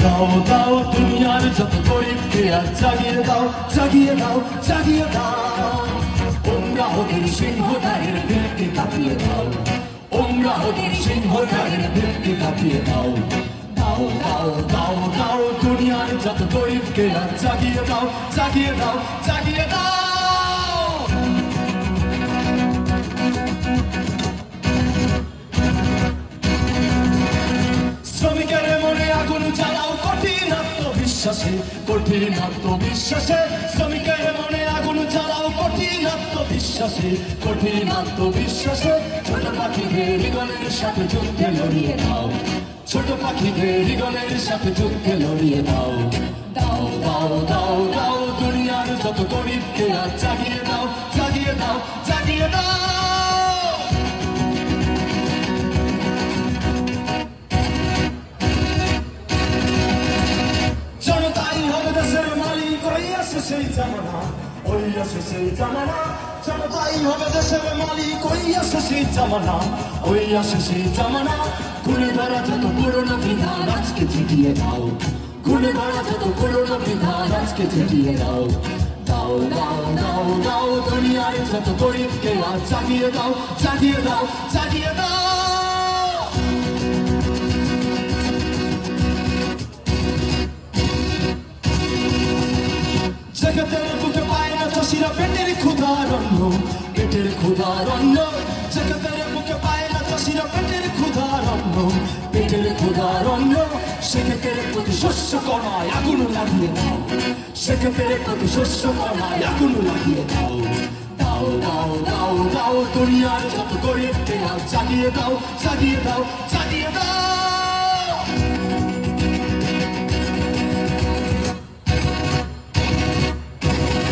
দাও দাও দুনিয়ার যত গরিবকে আজ জাগিয়ে দাও, জাগিয়ে দাও, জাগিয়ে দাও। ওমরাহদের সিংহদ্বারের ভিত্তি কাঁপিয়ে দাও, ওমরাহদের সিংহদ্বারের ভিত্তি কাঁপিয়ে দাও। দাও দাও দাও দাও দুনিয়ার যত গরিবকে আজ জাগিয়ে দাও, জাগিয়ে দাও, জাগিয়ে দাও। শ্রমিকের মনে আগুন জ্বালাও কঠিন আত্মবিশ্বাসে, কঠিন আত্মবিশ্বাসে। শ্রমিকের মনে আগুন জ্বালাও কঠিন আত্মবিশ্বাসে, কঠিন আত্মবিশ্বাসে। ছোট পাখিদের হৃদয়ের সাথে যুদ্ধে লড়িয়ে দাও, ছোট পাখিদের হৃদয়ের সাথে যুদ্ধে লড়িয়ে দাও। দাও দাও দাও দাও দুনিয়ার যত গরিবকে আজ জাগিয়ে দাও, জাগিয়ে দাও, জাগিয়ে দাও। জনতাই হবে দেশের মালিক, ওই আসে সেই জামানা, ওই আসে সেই জামানা। জনতাই হবে দেশের মালিক, ওই আসে সেই জামানা, ওই আসে সেই জামানা। ঘুরে ধরা যত পুরনো বিধান আজকে ঝিটিয়ে দাও, ঘুরে ধরা যত পুরনো বিধান আজকে ঝিটিয়ে দাও। দাও দাও দাও দাও দুনিয়ার যত গরিবকে আজ জাগিয়ে দাও, জাগিয়ে দাও, জাগিয়ে দাও। জগতের বুকে পায় না চাষিরা পেটের ক্ষুধার অন্ন, পেটের ক্ষুধার অন্ন। জগতের বুকে পায় না চাষিরা পেটের ক্ষুধার অন্ন, পেটের ক্ষুধার অন্ন। সেক্ষেত্রে প্রতি শস্য কণায় আগুন লাগিয়ে দাও, সেক্ষেত্রে প্রতি শস্য কণায় আগুন লাগিয়ে দাও। দাও দাও দাও দাও দুনিয়ার যত গরিবকে আজ জাগিয়ে দাও, জাগিয়ে দাও, জাগিয়ে দাও।